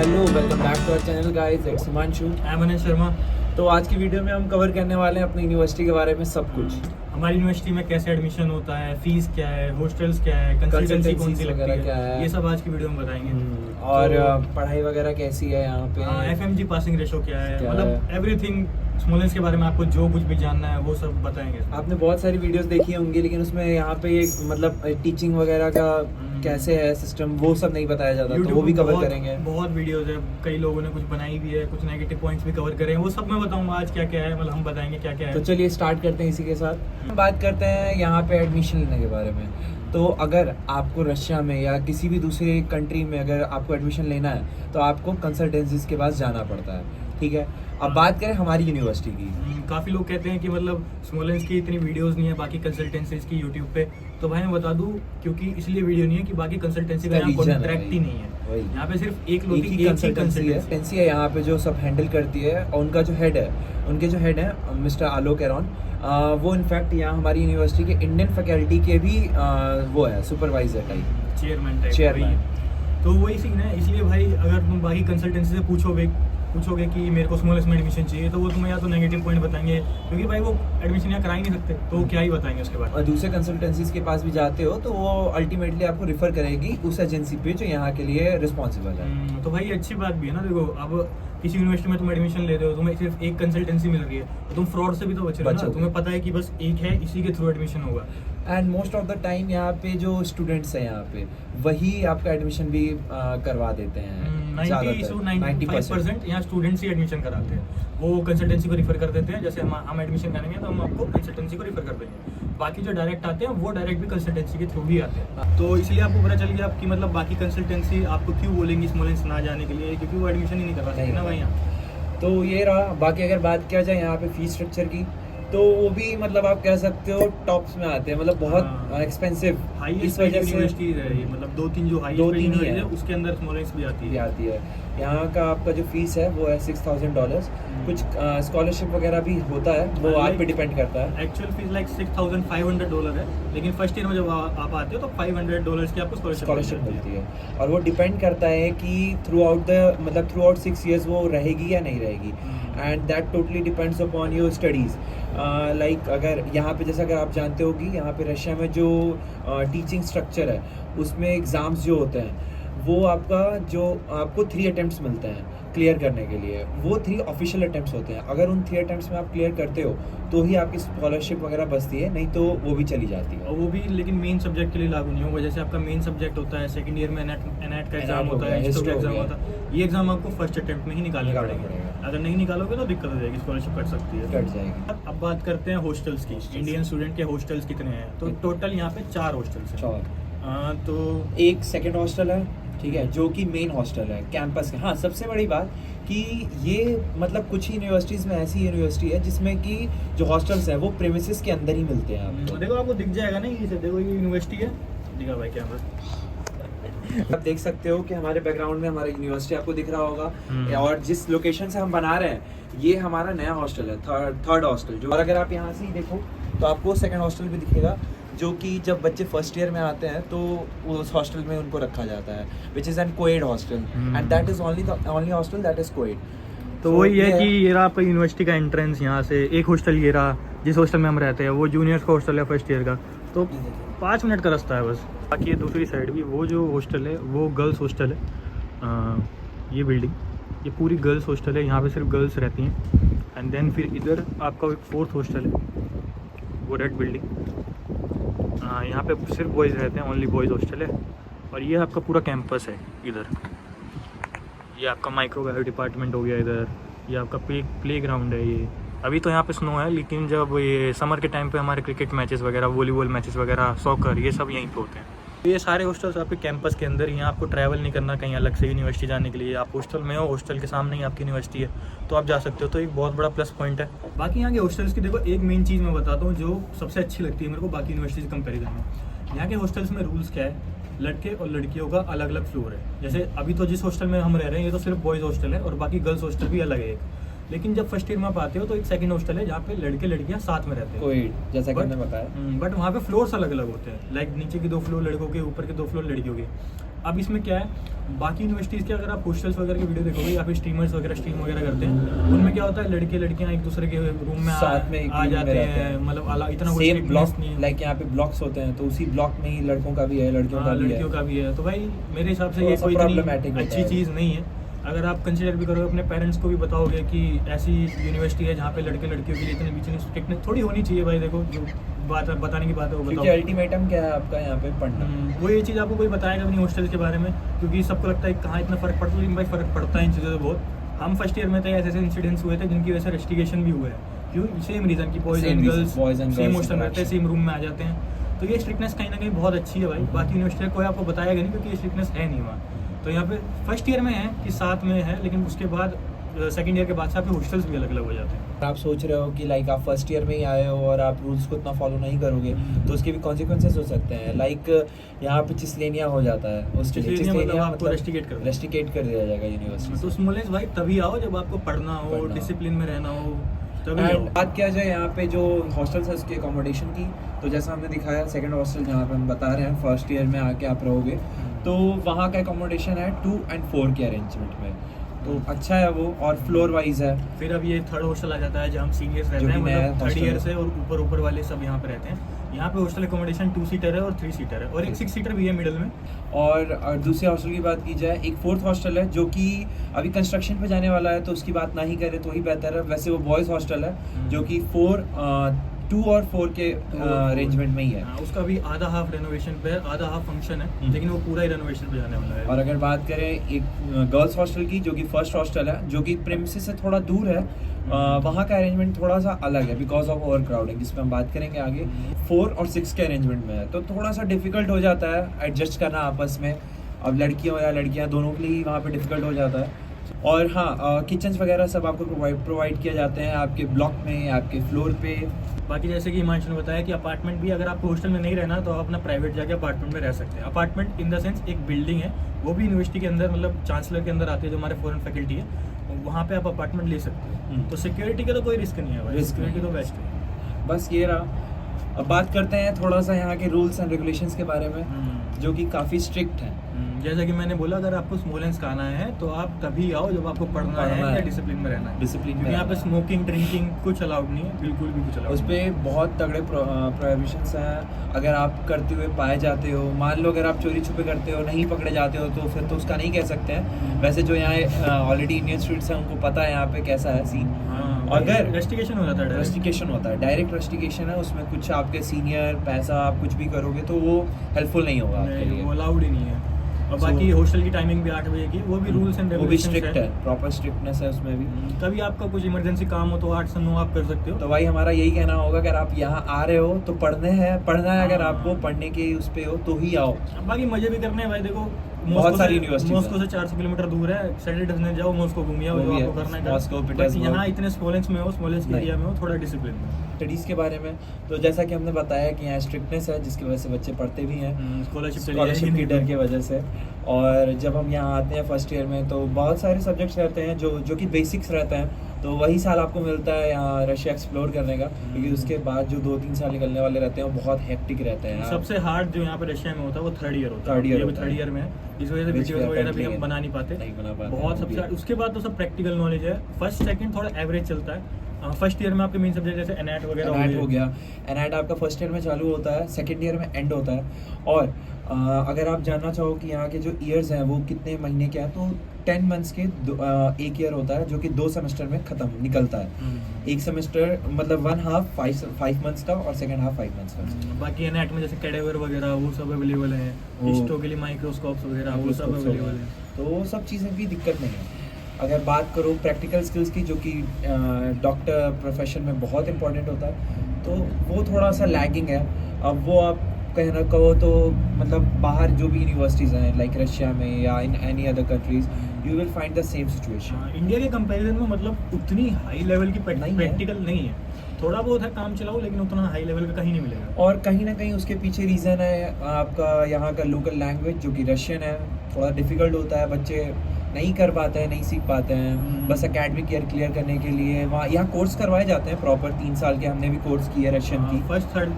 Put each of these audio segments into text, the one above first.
Hello, welcome back to our channel guys, it's Himanshu. मैं मनीष शर्मा। तो आज की वीडियो में हम कवर करने वाले हैं अपनी यूनिवर्सिटी के बारे में सब कुछ। हमारी यूनिवर्सिटी में कैसे एडमिशन होता है, फीस क्या है, हॉस्टल्स क्या है, कंसल्टेंसी कौन सी लगती क्या है, ये सब आज की वीडियो में बताएंगे। और पढ़ाई वगैरह कैसी है यहाँ पे, FMG पासिंग रेशो क्या है, क्या मतलब एवरीथिंग स्मॉलेंस के बारे में आपको जो कुछ भी जानना है वो सब बताएंगे। आपने बहुत सारी वीडियोस देखी होंगी, लेकिन उसमें यहाँ पे एक मतलब टीचिंग वगैरह का कैसे है सिस्टम, वो सब नहीं बताया जाता, तो वो भी कवर करेंगे। बहुत वीडियोस है, कई लोगों ने कुछ बनाई भी है, कुछ नेगेटिव पॉइंट्स भी कवर करे हैं, वो सब मैं बताऊंगा आज क्या क्या है, मतलब हम बताएंगे क्या क्या है। तो चलिए स्टार्ट करते हैं इसी के साथ। हम बात करते हैं यहाँ पे एडमिशन लेने के बारे में। तो अगर आपको रशिया में या किसी भी दूसरे कंट्री में अगर आपको एडमिशन लेना है तो आपको कंसल्टेंसीज के पास जाना पड़ता है, ठीक है। अब बात करें हमारी यूनिवर्सिटी की। काफ़ी लोग कहते हैं कि मतलब स्मॉलेंस की इतनी वीडियोस नहीं है बाकी कंसल्टेंसीज की यूट्यूब पे, तो भाई मैं बता दूं क्योंकि इसलिए वीडियो नहीं है कि बाकी कंसल्टेंसी का यहाँ कॉन्ट्रैक्ट ही नहीं है, यहाँ पे सिर्फ एक ही कंसल्टेंसी है यहाँ पे जो सब हैंडल करती है, और उनका जो हेड है, उनके जो हेड है मिस्टर आलोक एरॉन, वो इनफैक्ट यहाँ हमारी यूनिवर्सिटी के इंडियन फैकल्टी के भी वो है सुपरवाइजर टाइप, चेयरमैन। तो वही सीन है, इसलिए भाई अगर तुम बाकी कंसल्टेंसी से पूछोगे कि मेरे को स्मॉलेस्ट में एडमिशन चाहिए, तो वो तुम्हें या तो नेगेटिव पॉइंट बताएंगे क्योंकि भाई वो एडमिशन यहाँ करा ही नहीं सकते, तो क्या ही बताएंगे उसके बाद। और दूसरे कंसल्टेंसीज के पास भी जाते हो तो वो अल्टीमेटली आपको रिफर करेगी उस एजेंसी पे जो यहाँ के लिए रिस्पॉन्सिबल है। तो भाई अच्छी बात भी है ना। देखो अब किसी यूनिवर्सिटी में तुम एडमिशन ले रहे हो, तुम्हें सिर्फ एक कंसल्टेंसी मिल रही है, तो तुम फ्रॉड से भी तो बच रहे हो ना। तुम्हें पता है कि बस एक है, इसी के थ्रू एडमिशन होगा। And most of the time यहाँ पे जो स्टूडेंट्स हैं यहाँ पे वही आपका एडमिशन भी करवा देते हैं। 90% यहाँ स्टूडेंट्स ही एडमिशन कराते हैं, वो कंसल्टेंसी को रिफर कर देते हैं। जैसे हम एडमिशन करेंगे तो हम आपको कंसल्टेंसी को रिफर कर देंगे, बाकी जो डायरेक्ट आते हैं वो डायरेक्ट भी कंसल्टेंसी के थ्रू ही आते हैं। तो इसलिए आपको पता चल गया आपकी मतलब बाकी कंसल्टेंसी आपको क्यों बोलेंगी स्मॉलेंस ना जाने के लिए, क्योंकि वो एडमिशन ही नहीं करवा सकते ना भाई यहाँ। तो ये रहा। बाकी अगर बात किया जाए यहाँ पे फीस स्ट्रक्चर की, तो वो भी मतलब आप कह सकते हो टॉप्स में आते हैं, मतलब बहुत एक्सपेंसिव। इस वजह से यूनिवर्सिटी है, मतलब दो तीन ही है, उसके अंदर स्मॉलेंस भी आती है। यहाँ का आपका जो फीस है वो है $6,000। कुछ स्कॉलरशिप वगैरह भी होता है, वो आप पे डिपेंड करता है। एक्चुअल फीस लाइक $6,500 है, लेकिन फर्स्ट ईयर में जब आप आते हो तो $500 की आपको स्कॉलरशिप मिलती है। और वो डिपेंड करता है कि थ्रू आउट 6 years वो रहेगी या नहीं रहेगी, and that totally depends upon your studies. Like अगर यहाँ पे जैसा अगर आप जानते होगी, यहाँ पे रशिया में जो टीचिंग स्ट्रक्चर है उसमें एग्ज़ाम्स जो होते हैं वो आपको 3 अटेम्प्ट्स मिलते हैं क्लियर करने के लिए। वो 3 ऑफिशियल अटेम्प्ट्स होते हैं। अगर उन 3 अटेम्प्ट्स में आप क्लियर करते हो तो ही आपकी स्कॉलरशिप वगैरह बचती है, नहीं तो वो भी चली जाती है। और वो भी लेकिन मेन सब्जेक्ट के लिए लागू नहीं होगा। जैसे आपका मेन सब्जेक्ट होता है सेकंड ईयर में एनएट का एग्जाम होता है, हिस्ट्री का एग्जाम होता है, ये एग्जाम आपको फर्स्ट अटेम्प्ट में ही निकालना पड़ेगा। अगर नहीं निकालोगे तो दिक्कत हो जाएगी, स्कॉलरशिप कट सकती है, कट जाएगी। अब बात करते हैं हॉस्टल्स की। इंडियन स्टूडेंट के हॉस्टल्स कितने हैं? तो टोटल यहाँ पे 4 हॉस्टल्स हैं। तो एक सेकेंड हॉस्टल है, ठीक है, जो कि मेन हॉस्टल है कैंपस के। हाँ, सबसे बड़ी बात कि ये मतलब कुछ ही यूनिवर्सिटीज़ में ऐसी यूनिवर्सिटी है जिसमें कि जो हॉस्टल्स हैं वो प्रेमिसेस के अंदर ही मिलते हैं आपको। देखो आपको दिख जाएगा ना, ये देखो ये यूनिवर्सिटी है, दिखा भाई कैंपस। आप देख सकते हो कि हमारे बैकग्राउंड में हमारा यूनिवर्सिटी आपको दिख रहा होगा, और जिस लोकेशन से हम बना रहे हैं ये हमारा नया हॉस्टल है, थर्ड हॉस्टल जो। और अगर आप यहाँ से ही देखो तो आपको सेकेंड हॉस्टल भी दिखेगा, जो कि जब बच्चे फर्स्ट ईयर में आते हैं तो उस हॉस्टल में उनको रखा जाता है, which is an coed hostel, and that is only hostel that is coed. तो वही है कि ये रहा आपका यूनिवर्सिटी का एंट्रेंस। यहाँ से एक हॉस्टल ये रहा, जिस हॉस्टल में हम रहते हैं वो जूनियर्स का हॉस्टल है फर्स्ट ईयर का, तो 5 मिनट का रास्ता है बस। बाकी ये दूसरी साइड भी वो जो हॉस्टल है वो गर्ल्स हॉस्टल है। ये बिल्डिंग ये पूरी गर्ल्स हॉस्टल है, यहाँ पे सिर्फ गर्ल्स रहती हैं। एंड देन फिर इधर आपका एक 4th हॉस्टल है, वो रेड बिल्डिंग, यहाँ पे सिर्फ बॉयज़ रहते हैं, ओनली बॉयज़ हॉस्टल है। और ये आपका पूरा कैंपस है इधर। ये आपका माइक्रोबायो डिपार्टमेंट हो गया इधर, ये आपका प्ले ग्राउंड है। ये अभी तो यहाँ पे स्नो है, लेकिन जब ये समर के टाइम पे हमारे क्रिकेट मैचेस वगैरह, वॉलीबॉल मैचेस वगैरह, सॉकर, ये सब यहीं पे होते हैं। ये सारे हॉस्टल्स आपके कैंपस के अंदर ही हैं, आपको ट्रैवल नहीं करना कहीं अलग से यूनिवर्सिटी जाने के लिए। आप हॉस्टल में हो, हॉस्टल के सामने ही आपकी यूनिवर्सिटी है, तो आप जा सकते हो, तो एक बहुत बड़ा प्लस पॉइंट है। बाकी यहाँ के हॉस्टल्स की देखो एक मेन चीज़ मैं बताता हूँ जो सबसे अच्छी लगती है मेरे को बाकी यूनिवर्सिटी से कंपेरिजन में। यहाँ के हॉस्टल्स में रूल्स क्या है, लड़के और लड़कियों का अलग अलग फ्लोर है। जैसे अभी तो जिस हॉस्टल में हम रह रहे हैं ये तो सिर्फ बॉयज़ हॉस्टल है, और बाकी गर्ल्स हॉस्टल भी अलग है एक। लेकिन जब फर्स्ट ईयर में आप आते हो तो एक सेकंड हॉस्टल है जहाँ पे लड़के लड़कियाँ साथ में रहते हैं, कोएड, जैसा कि मैंने बताया। बट वहाँ पे फ्लोर्स अलग अलग होते हैं, लाइक नीचे की 2 फ्लोर लड़कों के, ऊपर के 2 फ्लोर लड़कियों के। अब इसमें क्या है, बाकी यूनिवर्सिटीज़ के अगर आप हॉस्टल्स वगैरह की वीडियो देखोगे या फिर स्ट्रीमर्स वगैरह स्ट्रीम वगैरह करते हैं, उनमें क्या होता है, लड़के लड़कियां एक दूसरे के रूम में साथ में एक आ room में जाते रहते हैं, हैं। मतलब इतना कोई सेम strictness ब्लॉक, नहीं है। लाइक यहाँ पे ब्लॉक्स होते हैं, तो उसी ब्लॉक में ही लड़कों का भी है, लड़कियों का भी है। लड़कियों का भी है, तो भाई मेरे हिसाब से थोड़ा ये सा कोई problematic इतनी होता अच्छी है। चीज़ नहीं है। अगर आप कंसिडर भी करोगे, अपने पेरेंट्स को भी बताओगे कि ऐसी यूनिवर्सिटी है जहाँ पे लड़के लड़कियों के लिए इतनी बीच स्ट्रिक्टनेस थोड़ी होनी चाहिए भाई। देखो जो बात बताने की बात है वो क्योंकि बताओ। अल्टीमेटम क्या है आपका यहाँ पे पढ़ना। वो ये चीज़ आपको कोई बताएगा भी नहीं हॉस्टल के बारे में, क्योंकि सबको लगता है कहाँ इतना फ़र्क पड़ता है, लेकिन भाई फ़र्क पड़ता है इन चीज़ों से बहुत। हम फर्स्ट ईयर में थे, ऐसे ऐसे इंसिडेंट्स हुए थे जिनकी वजह से रेस्टिगेशन भी हुए हैं। क्यों? सेम रीज़न की boys Same and reason, girls boys and same girls hostel में रहते हैं, interaction। सेम रूम में आ जाते हैं। तो ये स्ट्रिक्टनेस कहीं ना कहीं बहुत अच्छी है भाई। बाकी यूनिवर्सिटी कोई आपको बताएगा नहीं, क्योंकि ये स्ट्रिक्टनेस है नहीं वहाँ। तो यहाँ पे फर्स्ट ईयर में है कि साथ में है, लेकिन उसके बाद सेकंड ईयर के बाद से आपके हॉस्टल्स भी अलग अलग हो जाते हैं। आप सोच रहे हो कि लाइक आप फर्स्ट ईयर में ही आए हो और आप रूल्स को इतना फॉलो नहीं करोगे, तो उसके भी कॉन्सिक्वेंसेस हो सकते हैं। लाइक यहाँ पे चिस्लेनिया हो जाता है, उसके लिए चिस्लेनिया मतलब चिस्लेनिया आपको रेस्टिकेट कर दिया जाएगा यूनिवर्सिटी तो से। स्मॉलेंस भाई तभी आओ जब आपको पढ़ना हो, पढ़ना हो। डिसिप्लिन में रहना हो, तभी आओ। एंड बात किया जाए यहाँ पे जो हॉस्टल्स है उसकी अकोमोडेशन की, तो जैसा हमने दिखाया सेकंड हॉस्टल जहाँ पे हम बता रहे हैं फर्स्ट ईयर में आके आप रहोगे, तो वहाँ का अकोमोडेशन है 2 and 4 के अरेंजमेंट में, तो अच्छा है वो, और फ्लोर वाइज है। फिर अब ये थर्ड हॉस्टल आ जाता है जहाँ हम सीनियर्स रहते जो हैं, कि नया मतलब थर्ड hostel ईयर है। से और ऊपर वाले सब यहाँ पे रहते हैं। यहाँ पे हॉस्टल अकोमोडेशन 2 सीटर है और 3 सीटर है, और एक 6 सीटर भी है मिडिल में। और दूसरे हॉस्टल की बात की जाए, एक फोर्थ हॉस्टल है जो कि अभी कंस्ट्रक्शन पे जाने वाला है, तो उसकी बात ना ही करें तो ही बेहतर है। वैसे वो बॉयज़ हॉस्टल है जो कि 2 और 4 के अरेंजमेंट में ही है। हाँ, उसका भी आधा हाफ रेनोवेशन पे है, आधा हाफ फंक्शन है, लेकिन वो पूरा ही रेनोवेशन पे जाने वाला है। और अगर बात करें एक गर्ल्स हॉस्टल की, जो कि फर्स्ट हॉस्टल है, जो कि प्रेमिसेस से थोड़ा दूर है, वहाँ का अरेंजमेंट थोड़ा सा अलग है बिकॉज ऑफ ओवर क्राउडिंग, जिसमें हम बात करेंगे आगे। 4 और 6 के अरेंजमेंट में है, तो थोड़ा सा डिफिकल्ट हो जाता है एडजस्ट करना आपस में। अब लड़कियों या लड़कियाँ दोनों के लिए वहाँ पे डिफिकल्ट हो जाता है। और हाँ, किचन्स वगैरह सब आपको प्रोवाइड किए जाते हैं आपके ब्लॉक में, आपके फ्लोर पे। बाकी जैसे कि हिमांशु ने बताया कि अपार्टमेंट भी, अगर आपको हॉस्टल में नहीं रहना तो आप अपना प्राइवेट जाके अपार्टमेंट में रह सकते हैं। अपार्टमेंट इन द सेंस एक बिल्डिंग है, वो भी यूनिवर्सिटी के अंदर, मतलब चांसलर के अंदर आती है, जो हमारे फॉरेन फैकल्टी है, वहाँ पे आप अपार्टमेंट ले सकते हो। तो सिक्योरिटी का तो कोई रिस्क नहीं है भाई, सिक्योरिटी तो बेस्ट है। बस ये रहा। अब बात करते हैं थोड़ा सा यहाँ के रूल्स एंड रेगुलेशंस के बारे में, जो कि काफ़ी स्ट्रिक्ट हैं। जैसा कि मैंने बोला, अगर आपको स्मॉलेंस्क आना है तो आप तभी आओ जब आपको पढ़ना है या डिसिप्लिन में रहना है। डिसिप्लिन में क्योंकि यहाँ पे रहना है। स्मोकिंग ड्रिंकिंग कुछ अलाउड नहीं है, बिल्कुल भी कुछ अलाउड उस पर बहुत तगड़े प्रोहिबिशंस हैं। अगर आप करते हुए पाए जाते हो, मान लो अगर आप चोरी छुपे करते हो, नहीं पकड़े जाते हो, तो फिर तो उसका नहीं कह सकते हैं। वैसे जो यहाँ ऑलरेडी इंडियन स्टूडेंट्स हैं उनको पता है यहाँ पे कैसा है सीन। अगर रेस्टिकेशन हो जाता है, रेस्टिकेशन होता है, डायरेक्ट रेस्टिकेशन है, उसमें कुछ आपके सीनियर पैसा आप कुछ भी करोगे तो वो हेल्पफुल नहीं होगा आपके लिए। वो अलाउड ही नहीं है। और बाकी हॉस्टल की टाइमिंग भी 8 बजे की, वो भी रूल्स एंड वो भी स्ट्रिक्ट है, प्रॉपर स्ट्रिक्टनेस है उसमें भी। कभी आपका कुछ इमरजेंसी काम हो तो 8 से 9 आप कर सकते हो। तो भाई हमारा यही कहना होगा, अगर आप यहाँ आ रहे हो तो पढ़ना है अगर हाँ। आपको पढ़ने के उस पे हो तो ही आओ। बाकी मजे भी करने हैं भाई। देखो बहुत सारी यूनिवर्सिटीज मॉस्को से 400 किलोमीटर दूर है, सैटरडे संडे जाओ मॉस्को घूमिए, वो भी आपको है। करना है। Moscow, but Petersburg. यहाँ इतने स्मॉलेंस में हो, स्मॉलेंस नहीं। एरिया में हो, थोड़ा डिसिप्लिन में। स्टडीज़ के बारे में तो जैसा कि हमने बताया कि यहाँ स्ट्रिक्टनेस है, जिसकी वजह से बच्चे पढ़ते भी हैं स्कॉलरशिप की डर की वजह से। और जब हम यहाँ आते हैं फर्स्ट ईयर में, तो बहुत सारे सब्जेक्ट्स रहते हैं जो कि बेसिक्स रहते हैं, तो वही साल आपको मिलता है यहाँ रशिया एक्सप्लोर करने का। क्योंकि उसके बाद जो 2-3 साल निकलने वाले रहते हैं वो बहुत हेक्टिक रहते हैं। सबसे हार्ड जो यहाँ पे रशिया में होता है वो थर्ड ईयर होता है। Third year ये भी होता है। थर्ड ईयर में है, इस वजह से Which वीडियोस we are वगैरह भी currently हम बना नहीं पाते। नहीं बना पाते बहुत हैं, सबसे वो भी है। उसके बाद तो सब प्रैक्टिकल नॉलेज है। फर्स्ट सेकंड थोड़ा एवरेज चलता है। फर्स्ट ईयर में आपके मेन सब्जेक्ट जैसे एनएट वगैरह एनएट हो गया। एनएट आपका फर्स्ट ईयर में चालू होता है, सेकेंड ईयर में एंड होता है। और अगर आप जानना चाहो कि यहाँ के जो ईयर्स हैं वो कितने महीने के हैं, तो 10 मंथ्स के एक ईयर होता है, जो कि 2 सेमेस्टर में ख़त्म निकलता है। एक सेमेस्टर मतलब 1 हाफ 5 मंथ्स का और सेकेंड हाफ 5 मंथ्स का। बाकी एनएट में जैसे कैडेवर वगैरह वो सब अवेलेबल है, हिस्टो के लिए माइक्रोस्कोप्स वगैरह वो सब अवेलेबल है। तो वो सब चीज़ें भी दिक्कत नहीं है। अगर बात करो प्रैक्टिकल स्किल्स की, जो कि डॉक्टर प्रोफेशन में बहुत इंपॉर्टेंट होता है, तो वो थोड़ा सा लैगिंग है। अब वो आप कहना कहो तो मतलब बाहर जो भी यूनिवर्सिटीज़ हैं लाइक रशिया में या in any other countries, you will find the same situation. India के कंपैरिजन में मतलब उतनी हाई लेवल की प्रैक्टिकल नहीं है। थोड़ा बहुत है काम चलाओ, लेकिन उतना हाई लेवल का कहीं नहीं मिलेगा। और कहीं ना कहीं उसके पीछे रीज़न है आपका यहाँ का लोकल लैंग्वेज, जो कि रशियन है, थोड़ा डिफ़िकल्ट होता है। बच्चे नहीं कर पाते हैं, नहीं सीख पाते हैं, बस एकेडमिक ईयर क्लियर करने के लिए वहाँ यहाँ कोर्स करवाए जाते हैं प्रॉपर 3 साल के। हमने भी कोर्स किया रशियन की। फर्स्ट थर्ड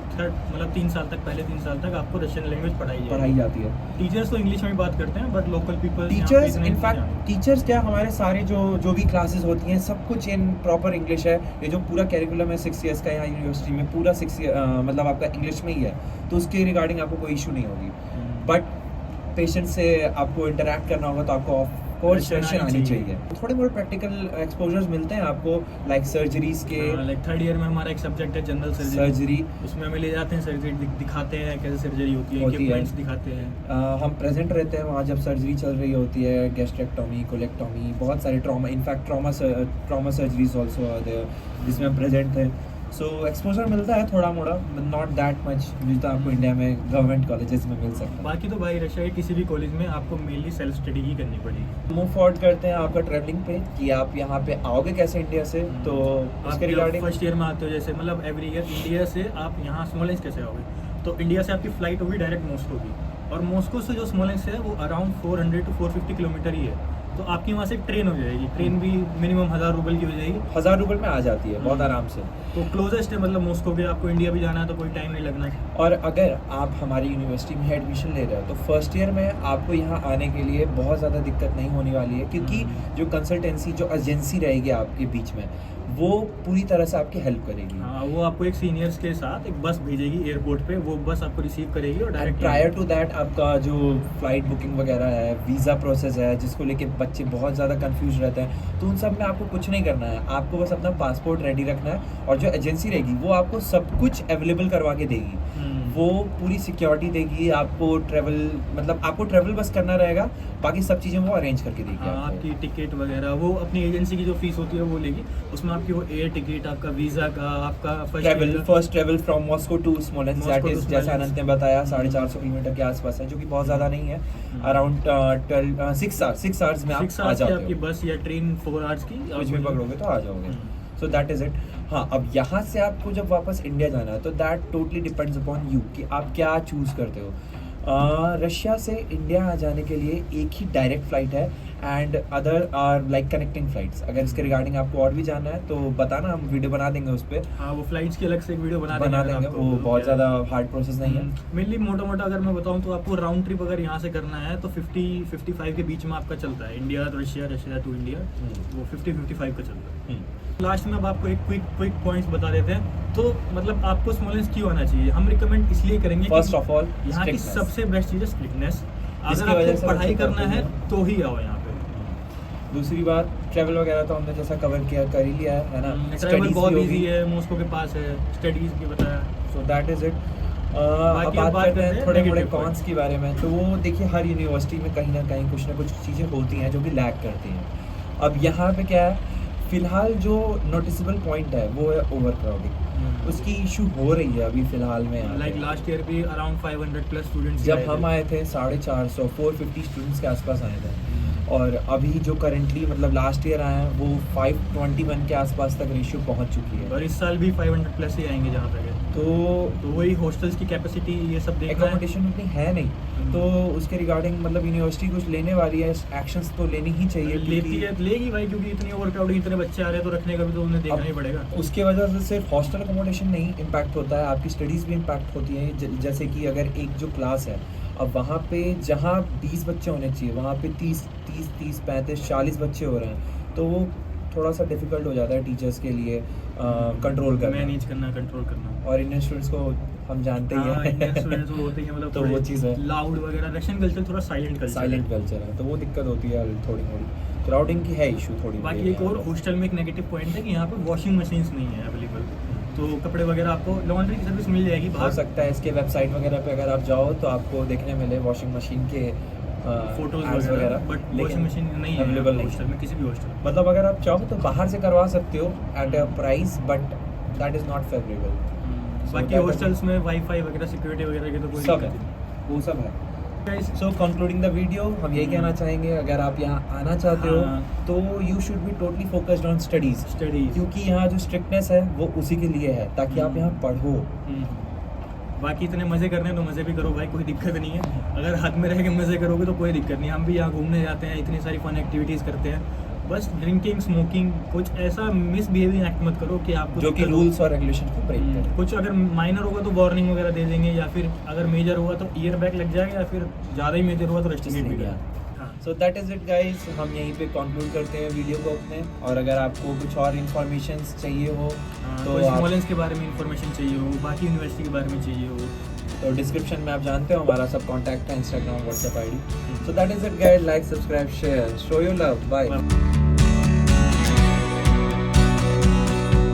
मतलब 3 साल तक, पहले 3 साल तक आपको रशियन लैंग्वेज पढ़ाई जाती है। टीचर्स तो इंग्लिश में भी बात करते हैं, but local people teachers in fact teachers क्या, हमारे सारे जो भी क्लासेस होती हैं सब कुछ इन प्रॉपर इंग्लिश है। ये जो पूरा कैरिकुलम है 6 ईयर्स का यहाँ यूनिवर्सिटी में, पूरा 6 मतलब आपका इंग्लिश में ही है, तो उसके रिगार्डिंग आपको कोई इशू नहीं होगी। बट पेशेंट से आपको इंटरेक्ट करना होगा तो आपको कोर्स रशियन आनी चाहिए। थोड़े बहुत प्रैक्टिकल एक्सपोजर्स मिलते हैं आपको, लाइक सर्जरीज के। लाइक थर्ड ईयर में हमारा एक सब्जेक्ट है जनरल सर्जरी, उसमें हमें ले जाते हैं, सर्जरी दिखाते हैं कैसे सर्जरी होती है, इक्विपमेंट्स दिखाते हैं। हम प्रेजेंट रहते हैं वहाँ जब सर्जरी चल रही होती है, गैस्ट्रेक्टोमी, कोलेक्टोमी, बहुत सारे trauma, in fact trauma surgeries also जिसमें हम प्रेजेंट थे। सो एक्सपोजर मिलता है थोड़ा मोड़ा, नॉट दैट मच जितना आपको इंडिया में गवर्नमेंट कॉलेजेस में मिल सकता है। बाकी तो भाई रशिया के किसी भी कॉलेज में आपको मेनली सेल्फ स्टडी ही करनी पड़ेगी। मूव फॉरवर्ड करते हैं आपका ट्रैवलिंग पे, कि आप यहाँ पे आओगे कैसे इंडिया से। तो उसके रिगार्डिंग फर्स्ट ईयर में आते हो, जैसे मतलब एवरी ईयर इंडिया से आप यहाँ स्मोलेंस्क कैसे आओगे, तो इंडिया से आपकी फ्लाइट होगी डायरेक्ट मॉस्को की, और मॉस्को से जो स्मोलेंस्क है वो अराउंड 400 to 450 किलोमीटर ही है। तो आपकी वहाँ से एक ट्रेन हो जाएगी, ट्रेन भी मिनिमम 1000 रुपये की हो जाएगी, 1000 रुपये में आ जाती है बहुत आराम से। तो क्लोजेस्ट है मतलब मॉस्को के, आपको इंडिया भी जाना है तो कोई टाइम नहीं लगना है। और अगर आप हमारी यूनिवर्सिटी में एडमिशन ले रहे हो तो फर्स्ट ईयर में आपको यहाँ आने के लिए बहुत ज़्यादा दिक्कत नहीं होने वाली है, क्योंकि जो कंसल्टेंसी, जो एजेंसी रहेगी आपके बीच में, वो पूरी तरह से आपकी हेल्प करेगी। हाँ, वो आपको एक सीनियर्स के साथ एक बस भेजेगी एयरपोर्ट पे, वो बस आपको रिसीव करेगी और डायरेक्ट प्रायर टू दैट आपका जो फ्लाइट बुकिंग वगैरह है, वीज़ा प्रोसेस है, जिसको लेके बच्चे बहुत ज़्यादा कंफ्यूज रहते हैं, तो उन सब में आपको कुछ नहीं करना है। आपको बस अपना पासपोर्ट रेडी रखना है, और जो एजेंसी रहेगी वो आपको सब कुछ अवेलेबल करवा के देगी। वो पूरी सिक्योरिटी देगी आपको, ट्रैवल मतलब आपको ट्रैवल बस करना रहेगा, बाकी सब चीज़ें वो अरेंज करके देगी। आपकी टिकट वगैरह वो अपनी एजेंसी की जो फीस होती है वो लेगी, उसमें आपकी वो एयर टिकट, आपका वीज़ा का, आपका first travel from Moscow to Smolensk, that is जैसे अनंत ने बताया 450 किलोमीटर के आसपास है, जो कि बहुत ज़्यादा नहीं है। अराउंड 6 आवर्स में आप आ जाओगे। आपकी बस या ट्रेन 4 आवर्स की कुछ भी पकड़ोगे तो आ जाओगे। सो दैट इज़ इट। हाँ, अब यहाँ से आपको जब वापस इंडिया जाना है तो that totally depends upon you कि आप क्या चूज़ करते हो। रशिया से इंडिया आ जाने के लिए एक ही डायरेक्ट फ़्लाइट है, and other are like connecting flights. अगर इसके रिगार्डिंग आपको और भी जानना है तो बताना, हम वीडियो बना देंगे उस पर। हाँ, वो फ्लाइट्स की अलग से एक वीडियो बना देंगे। वो बहुत ज़्यादा हार्ड प्रोसेस नहीं है। मेनली मोटा अगर मैं बताऊँ तो आपको राउंड ट्रिप अगर यहाँ से करना है तो 50-55 के बीच में आपका चलता है, इंडिया तो रशिया, रशिया टू इंडिया, वो 50-55 का चलता है। लास्ट में अब आपको एक क्विक पॉइंट्स बता देते हैं। तो मतलब आपको स्मोलेंस्क क्यों आना चाहिए, हम रिकमेंड इसलिए करेंगे, फर्स्ट ऑफ ऑल यहाँ की सबसे बेस्ट चीज़ है स्ट्रिक्टनेस। अगर आपको पढ़ाई करना है तो ही आओ यहाँ पे। दूसरी बात, ट्रैवल वगैरह तो हमने जैसा कवर किया कर ही लिया है ना। ट्रैवल बहुत इजी है, मॉस्को के पास है, स्टडीज भी बताया, सो दैट इज इट। अब बात करते हैं थोड़े मोड़े कॉन्स के बारे में। तो वो देखिए, हर यूनिवर्सिटी में कहीं ना कहीं कुछ ना कुछ चीज़ें होती हैं जो कि लैग करती हैं। अब यहाँ पे क्या है, फिलहाल जो नोटिसेबल पॉइंट है वो है ओवर क्राउडिंग। उसकी इशू हो रही है अभी फिलहाल में। लाइक लास्ट ईयर भी अराउंड 500+ स्टूडेंट्स, जब हम आए थे 450 स्टूडेंट्स के आसपास आए थे, और अभी जो करंटली मतलब लास्ट ईयर आए हैं वो 521 के आसपास तक रेशियो पहुंच चुकी है, और इस साल भी 500+ ही आएंगे जहाँ तक है। तो वही हॉस्टल्स की कैपेसिटी ये सब देखना है। एकोमोडेशन उतनी है नहीं, तो उसके रिगार्डिंग मतलब यूनिवर्सिटी कुछ लेने वाली है, एक्शंस तो लेनी ही चाहिए। लेगी भाई, क्योंकि इतनी ओवरक्राउडिंग, इतने बच्चे आ रहे हैं तो रखने का भी तो उन्हें देखना ही पड़ेगा। उसके वजह से सिर्फ हॉस्टल एकोमोडेशन नहीं इम्पैक्ट होता है, आपकी स्टडीज़ भी इम्पैक्ट होती है। जैसे कि अगर एक जो क्लास है, अब वहाँ पे जहाँ 20 बच्चे होने चाहिए वहाँ पे 30, 35, 40 बच्चे हो रहे हैं, तो वो थोड़ा सा डिफिकल्ट हो जाता है टीचर्स के लिए कंट्रोल करना, मैनेज करना, कंट्रोल करना। और इंडियन स्टूडेंट्स को हम जानते ही हैं, इंडियन स्टूडेंट्स वो होते हैं मतलब तो वो चीज़ है, लाउड वगैरह। रशियन कल्चर थोड़ा साइलेंट कल्चर है, तो वो दिक्कत होती है थोड़ी मोड़ी। क्राउडिंग की है इशू थोड़ी। बाकी एक और हॉस्टल में एक नेगेटिव पॉइंट है कि यहाँ पे वॉशिंग मशीन्स नहीं है अवेलेबल, तो कपड़े वगैरह आपको लॉन्ड्री की सर्विस मिल जाएगी बाहर। हो सकता है इसके वेबसाइट वगैरह पे अगर आप जाओ तो आपको देखने मिले वॉशिंग मशीन के फोटोज वगैरह, बट वॉशिंग मशीन नहीं है अवेलेबल हॉस्टल में, किसी भी हॉस्टल में। मतलब अगर आप चाहो तो बाहर से करवा सकते हो at a price, but that is not favourable. बाकी हॉस्टल्स में वाईफाई वगैरह, सिक्योरिटी वगैरह के तो कोई सब है, वो सब है। सो कंक्लूडिंग द वीडियो, हम यही कहना चाहेंगे, अगर आप यहाँ आना चाहते हो तो you should be totally focused on studies, क्योंकि यहाँ जो स्ट्रिक्टनेस है वो उसी के लिए है, ताकि आप यहाँ पढ़ो। बाकी इतने मज़े करने हैं तो मज़े भी करो भाई, कोई दिक्कत नहीं है। अगर हाथ में रह के मज़े करोगे तो कोई दिक्कत नहीं है। हम भी यहाँ घूमने जाते हैं, इतनी सारी फन एक्टिविटीज़ करते हैं, बस ड्रिंकिंग स्मोकिंग कुछ ऐसा मिसबिहेविंग एक्ट मत करो कि आपको जो कि रूल्स और रेगुलेशन को ब्रेक करे। कुछ अगर माइनर होगा तो वार्निंग वगैरह दे देंगे, या फिर अगर मेजर हुआ तो ईयर बैग लग जाएगा, या फिर ज़्यादा ही मेजर हुआ तो रेस्ट्रिक्ट भी गया। सो दैट इज़ इट गाइस, हम यहीं पे कंक्लूड करते हैं वीडियो को अपने। और अगर आपको कुछ और इन्फॉर्मेशन चाहिए हो तो स्मॉलेंस के बारे में इंफॉर्मेशन चाहिए हो, बाकी यूनिवर्सिटी के बारे में चाहिए हो, तो डिस्क्रिप्शन में आप जानते हो हमारा सब कॉन्टैक्ट है, Instagram, WhatsApp ID. So that is it guys, like, subscribe, share, show your love, bye.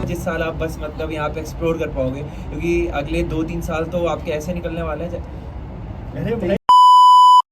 जिस साल आप बस मतलब यहाँ पे एक्सप्लोर कर पाओगे, क्योंकि अगले 2-3 साल तो आपके ऐसे निकलने वाले हैं। अरे भाई